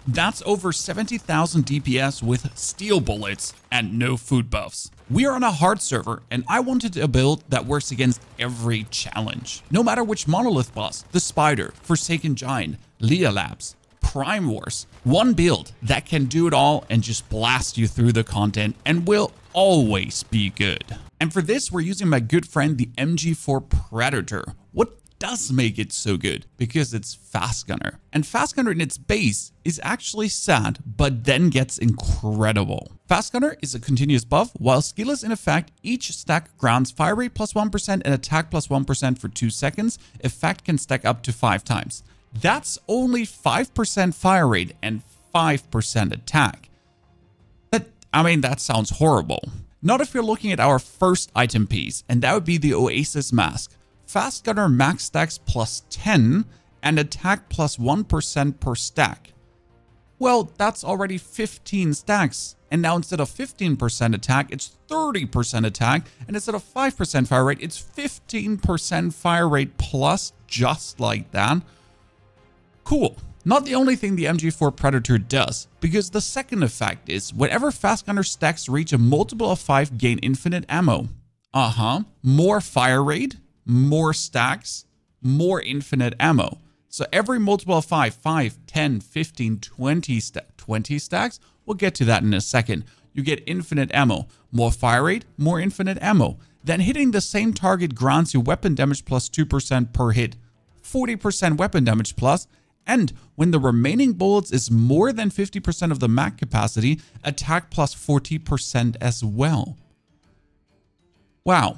That's over 70,000 DPS with steel bullets and no food buffs. We are on a hard server, and I wanted a build that works against every challenge. No matter which monolith boss, the Spider, Forsaken Giant, Leah Labs, Prime Wars, one build that can do it all and just blast you through the content and will always be good. And for this, we're using my good friend, the MG4 Predator. What does make it so good? Because it's Fast Gunner. And Fast Gunner in its base is actually sad, but then gets incredible. Fast Gunner is a continuous buff, while skill is in effect, each stack grants fire rate plus 1% and attack plus 1% for 2 seconds. Effect can stack up to 5 times. That's only 5% fire rate and 5% attack. That sounds horrible. Not if you're looking at our first item piece, and that would be the Oasis Mask. Fast Gunner max stacks plus 10 and attack plus 1% per stack. Well, that's already 15 stacks. And now instead of 15% attack, it's 30% attack. And instead of 5% fire rate, it's 15% fire rate plus, just like that. Cool. Not the only thing the MG4 Predator does, because the second effect is whenever Fast Gunner stacks reach a multiple of 5, gain infinite ammo. More fire rate, more stacks, more infinite ammo. So every multiple of 5, 10, 15, 20 stacks, we'll get to that in a second. You get infinite ammo, more fire rate, more infinite ammo. Then hitting the same target grants you weapon damage plus 2% per hit, 40% weapon damage plus, and when the remaining bullets is more than 50% of the mag capacity, attack plus 40% as well. Wow.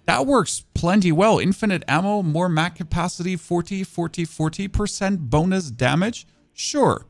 That works plenty well. Infinite ammo, more mag capacity, 40% bonus damage. Sure.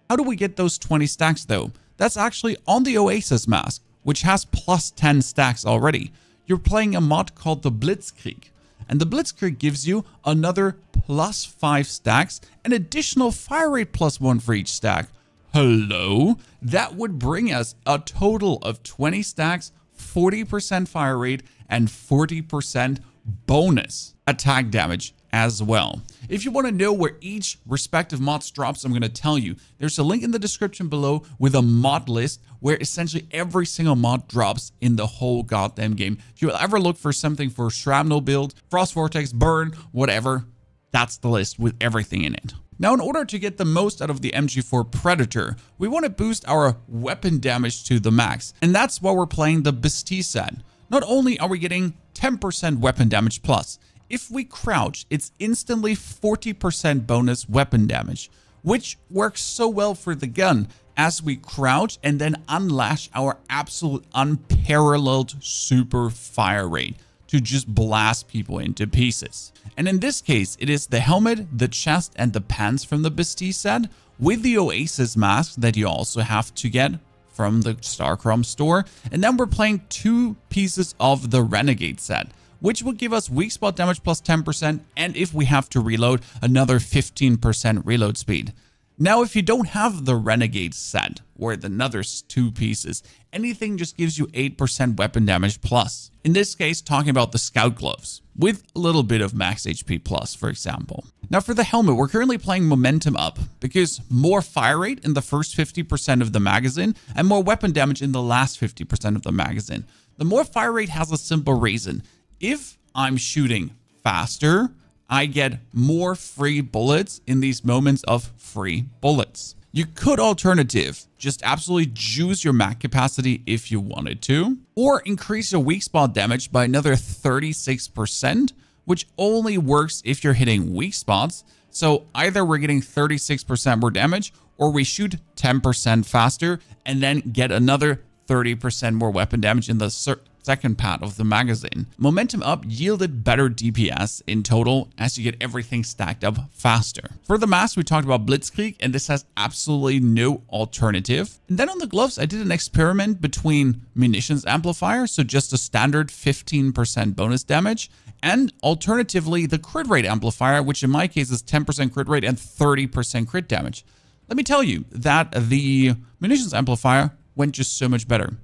How do we get those 20 stacks though? That's actually on the Oasis Mask, which has plus 10 stacks already. You're playing a mod called the Blitzkrieg. And the Blitzkrieg gives you another plus 5 stacks, an additional fire rate plus 1 for each stack. Hello? That would bring us a total of 20 stacks, 40% fire rate, and 40% bonus attack damage as well. If you want to know where each respective mods drops, I'm going to tell you. There's a link in the description below with a mod list where essentially every single mod drops in the whole goddamn game. If you ever look for something for Shrapnel build, Frost Vortex, Burn, whatever, that's the list with everything in it. Now, in order to get the most out of the MG4 Predator, we want to boost our weapon damage to the max. And that's why we're playing the Bestie set. Not only are we getting 10% weapon damage plus, if we crouch, it's instantly 40% bonus weapon damage, which works so well for the gun as we crouch and then unlash our absolute unparalleled super fire rate to just blast people into pieces. And in this case, it is the helmet, the chest, and the pants from the Bestie set with the Oasis Mask that you also have to get from the Starcrom store. And then we're playing 2 pieces of the Renegade set, which will give us weak spot damage plus 10%, and if we have to reload, another 15% reload speed. Now, if you don't have the Renegade set, or the another 2 pieces, anything just gives you 8% weapon damage plus. In this case, talking about the Scout Gloves, with a little bit of max HP plus, for example. Now for the helmet, we're currently playing Momentum Up, because more fire rate in the first 50% of the magazine, and more weapon damage in the last 50% of the magazine. The more fire rate has a simple reason. If I'm shooting faster, I get more free bullets in these moments of free bullets. You could alternative, just absolutely juice your mag capacity if you wanted to, or increase your weak spot damage by another 36%, which only works if you're hitting weak spots. So either we're getting 36% more damage, or we shoot 10% faster and then get another 30% more weapon damage in the second part of the magazine. Momentum Up yielded better DPS in total as you get everything stacked up faster. For the mask, we talked about Blitzkrieg, and this has absolutely no alternative. And then on the gloves, I did an experiment between Munitions Amplifier, so just a standard 15% bonus damage, and alternatively the crit rate amplifier, which in my case is 10% crit rate and 30% crit damage. Let me tell you that the Munitions Amplifier went just so much better.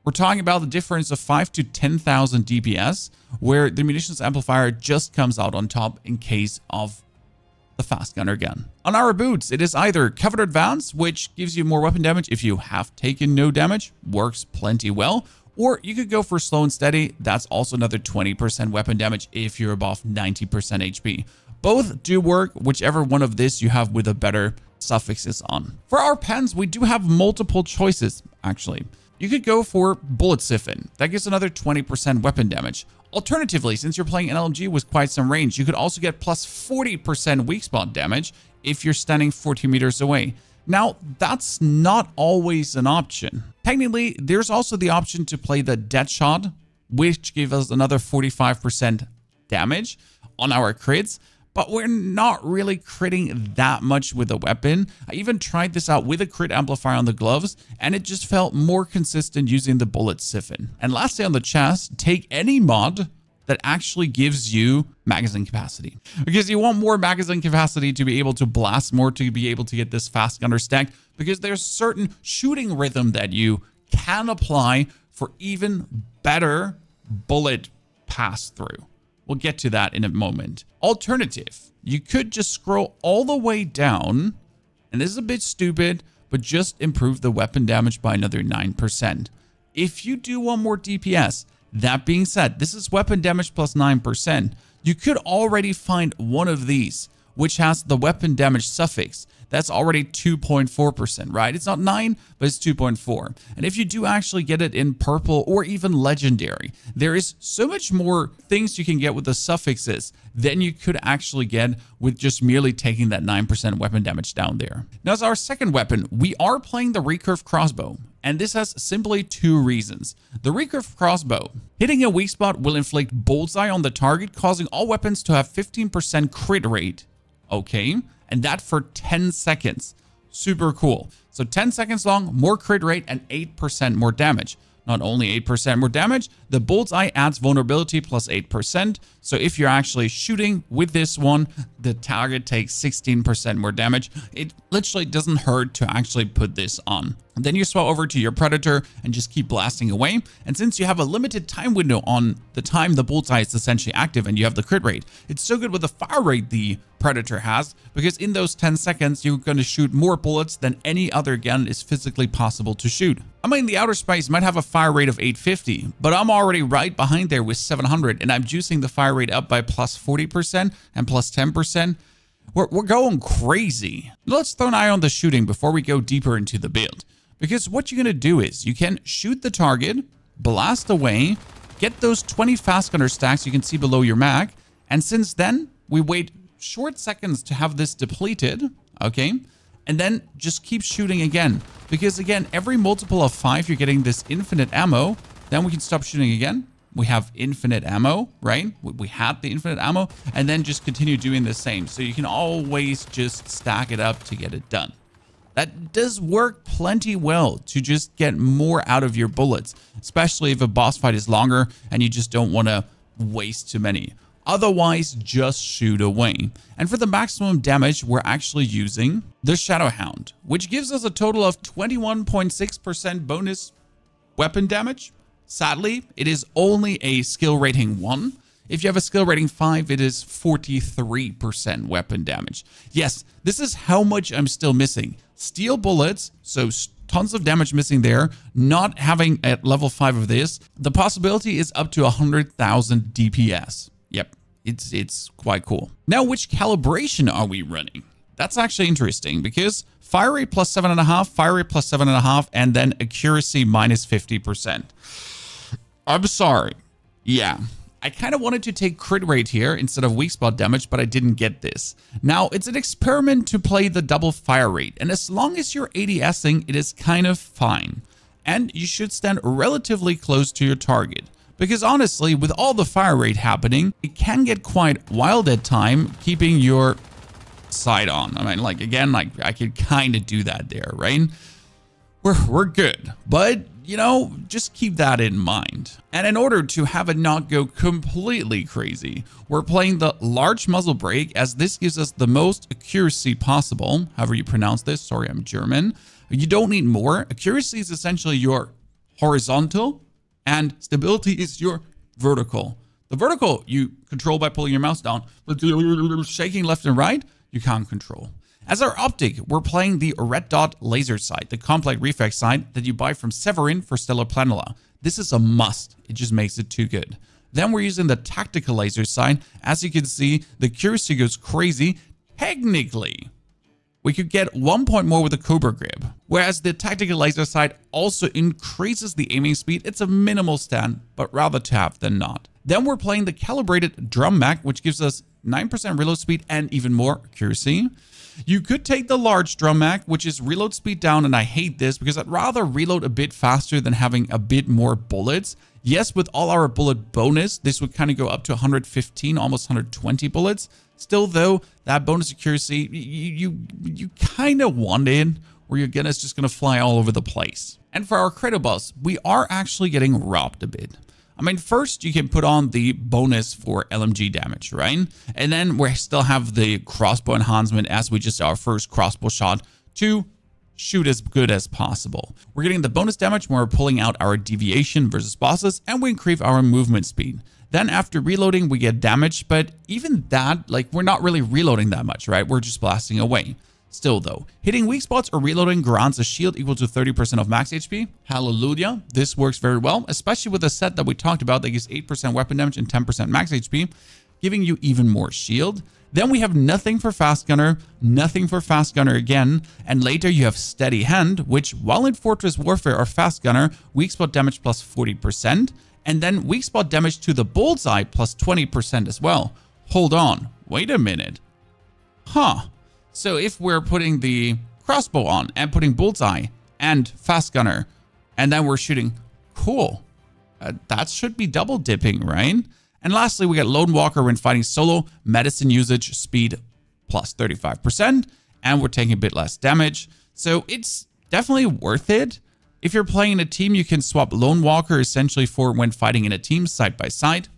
We're talking about the difference of 5 to 10,000 DPS, where the Munitions Amplifier just comes out on top in case of the Fast Gunner gun. On our boots, it is either Covered Advance, which gives you more weapon damage if you have taken no damage, works plenty well, or you could go for Slow and Steady. That's also another 20% weapon damage if you're above 90% HP. Both do work, whichever one of this you have with a better suffixes on. For our pens, we do have multiple choices, actually. You could go for Bullet Siphon. That gives another 20% weapon damage. Alternatively, since you're playing an LMG with quite some range, you could also get plus 40% weak spot damage if you're standing 40 meters away. Now, that's not always an option. Technically, there's also the option to play the Dead Shot, which gives us another 45% damage on our crits, but we're not really critting that much with the weapon. I even tried this out with a crit amplifier on the gloves, and it just felt more consistent using the Bullet Siphon. And lastly, on the chest, take any mod that actually gives you magazine capacity, because you want more magazine capacity to be able to blast more, to be able to get this fast gunner stack, because there's certain shooting rhythm that you can apply for even better bullet pass through. We'll get to that in a moment. Alternative, you could just scroll all the way down, and this is a bit stupid, but just improve the weapon damage by another 9%. If you do want more DPS, that being said, this is weapon damage plus 9%. You could already find one of these, which has the weapon damage suffix. That's already 2.4%, right? It's not 9, but it's 2.4. And if you do actually get it in purple or even legendary, there is so much more things you can get with the suffixes than you could actually get with just merely taking that 9% weapon damage down there. Now, as our second weapon, we are playing the recurve crossbow. And this has simply two reasons. The recurve crossbow, hitting a weak spot will inflict bullseye on the target, causing all weapons to have 15% crit rate. Okay, and that for 10 seconds. Super cool. So 10 seconds long, more crit rate, and 8% more damage. Not only 8% more damage, the bullseye adds vulnerability plus 8%. So if you're actually shooting with this one, the target takes 16% more damage. It literally doesn't hurt to actually put this on. And then you swap over to your Predator and just keep blasting away. And since you have a limited time window on the time the bullseye is essentially active and you have the crit rate, it's so good with the fire rate the Predator has, because in those 10 seconds, you're going to shoot more bullets than any other gun is physically possible to shoot. I mean, the outer space might have a fire rate of 850, but I'm already right behind there with 700, and I'm juicing the fire rate up by plus 40% and plus 10%. We're going crazy. Let's throw an eye on the shooting before we go deeper into the build, because what you're going to do is you can shoot the target, blast away, get those 20 fast gunner stacks you can see below your mag, and since then, we wait short seconds to have this depleted, okay? And then just keep shooting again, because again, every multiple of 5, you're getting this infinite ammo. Then we can stop shooting again. We have infinite ammo, right? We had the infinite ammo, and then just continue doing the same. So you can always just stack it up to get it done. That does work plenty well to just get more out of your bullets, especially if a boss fight is longer and you just don't want to waste too many. Otherwise, just shoot away. And for the maximum damage, we're actually using the Shadow Hound, which gives us a total of 21.6% bonus weapon damage. Sadly, it is only a skill rating 1. If you have a skill rating 5, it is 43% weapon damage. Yes, this is how much I'm still missing. Steel bullets, so tons of damage missing there. Not having at level 5 of this, the possibility is up to 100,000 DPS. Yep, it's quite cool. Now, which calibration are we running? That's actually interesting, because fire rate plus 7.5, fire rate plus 7.5, and then accuracy minus 50%. I'm sorry. Yeah, I kind of wanted to take crit rate here instead of weak spot damage, but I didn't get this. Now, it's an experiment to play the double fire rate, and as long as you're ADSing, it is kind of fine. And you should stand relatively close to your target. Because honestly, with all the fire rate happening, it can get quite wild at time, keeping your sight on. I mean, like, again, like I could kind of do that there, right? We're good, but you know, just keep that in mind. And in order to have it not go completely crazy, we're playing the large muzzle brake, as this gives us the most accuracy possible. However you pronounce this, sorry, I'm German. You don't need more. Accuracy is essentially your horizontal, and stability is your vertical. The vertical you control by pulling your mouse down, but shaking left and right, you can't control. As our optic, we're playing the red dot laser sight, the complex reflex sight that you buy from Severin for Stellar Planula. This is a must. It just makes it too good. Then we're using the tactical laser sight. As you can see, the accuracy goes crazy. Technically, we could get 1 point more with the Cobra grip, whereas the tactical laser sight also increases the aiming speed. It's a minimal stand, but rather to have than not. Then we're playing the calibrated drum mag, which gives us 9% reload speed and even more accuracy. You could take the large drum mag, which is reload speed down, and I hate this because I'd rather reload a bit faster than having a bit more bullets. Yes, with all our bullet bonus, this would kind of go up to 115, almost 120 bullets. Still though, that bonus accuracy, you kind of want it, or your gun is just going to fly all over the place. And for our Cradle Buffs, we are actually getting robbed a bit. I mean, first you can put on the bonus for LMG damage, right? And then we still have the crossbow enhancement as we just our first crossbow shot to shoot as good as possible. We're getting the bonus damage when we're pulling out our deviation versus bosses, and we increase our movement speed. Then after reloading, we get damage, but even that, like, we're not really reloading that much, right? We're just blasting away. Still though, hitting weak spots or reloading grants a shield equal to 30% of max HP. Hallelujah. This works very well, especially with the set that we talked about that gives 8% weapon damage and 10% max HP, giving you even more shield. Then we have nothing for fast gunner, nothing for fast gunner again, and later you have steady hand, which while in Fortress Warfare or fast gunner, weak spot damage plus 40%, and then weak spot damage to the bullseye plus 20% as well. Hold on, wait a minute. Huh. So if we're putting the crossbow on and putting bullseye and fast gunner, and then we're shooting, cool. That should be double dipping, right? And lastly, we got Lone Walker when fighting solo, medicine usage, speed plus 35%, and we're taking a bit less damage. So it's definitely worth it. If you're playing in a team, you can swap Lone Walker essentially for when fighting in a team side by side.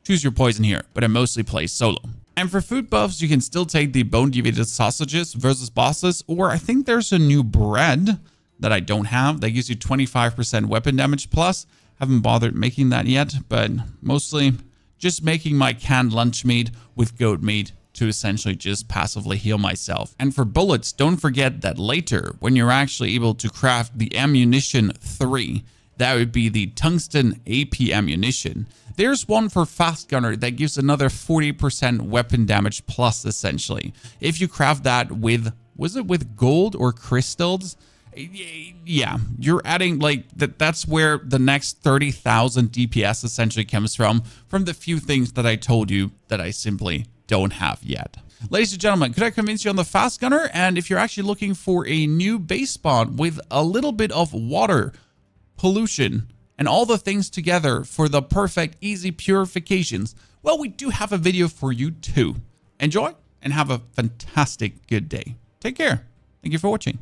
Choose your poison here, but I mostly play solo. And for food buffs, you can still take the bone deviated sausages versus bosses, or I think there's a new bread that I don't have that gives you 25% weapon damage plus. Haven't bothered making that yet, but mostly just making my canned lunch meat with goat meat to essentially just passively heal myself. And for bullets, don't forget that later, when you're actually able to craft the Amunition 3, that would be the tungsten AP ammunition. There's one for fast gunner that gives another 40% weapon damage plus essentially. If you craft that with, was it with gold or crystals? Yeah, you're adding like that's where the next 30,000 DPS essentially comes from the few things that I told you that I simply don't have yet. Ladies and gentlemen, could I convince you on the fast gunner? And if you're actually looking for a new base spawn with a little bit of water, pollution, and all the things together for the perfect easy purifications, well, we do have a video for you too. Enjoy and have a fantastic good day. Take care. Thank you for watching.